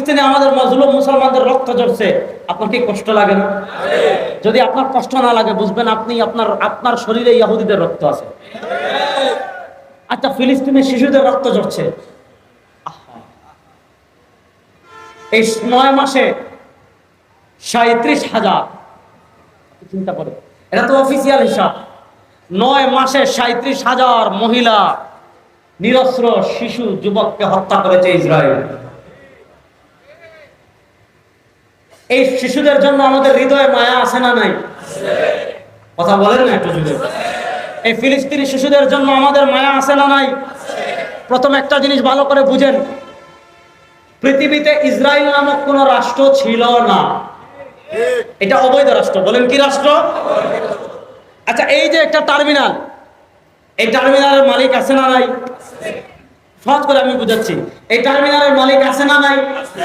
ফিলিস্তিনে আমাদের মজলুম মুসলমানদের রক্ত ঝরছে, আপনার কি কষ্ট লাগে না? যদি আপনার কষ্ট না লাগে, বুঝবেন আপনি আপনার শরীরে ইহুদিদের রক্ত আছে। আচ্ছা, ফিলিস্তিনের শিশুদের রক্ত ঝরছে, এই 9 মাসে 37,000, চিন্তা করে, এটা তো অফিসিয়াল হিসাব। 9 মাসে 37,000 মহিলা, নিরস্ত্র শিশু, যুবককে হত্যা করেছে ইসরায়েল। এই শিশুদের জন্য আমাদের হৃদয়ে মায়া আছে না নাই? কথা বলেন না একটু জুড়ে। এই ফিলিস্তিনি শিশুদের জন্য আমাদের মায়া আছে না নাই? প্রথম একটা জিনিস ভালো করে বুঝেন, পৃথিবীতে ইসরায়েল নামক কোন রাষ্ট্র ছিল না, এটা অবৈধ রাষ্ট্র। বলেন কি রাষ্ট্র? আচ্ছা, এই যে একটা টার্মিনাল, এই টার্মিনালের মালিক আছে না নাই? সহজ করে আমি বুঝাচ্ছি, এই টার্মিনালের মালিক আছে না নাই?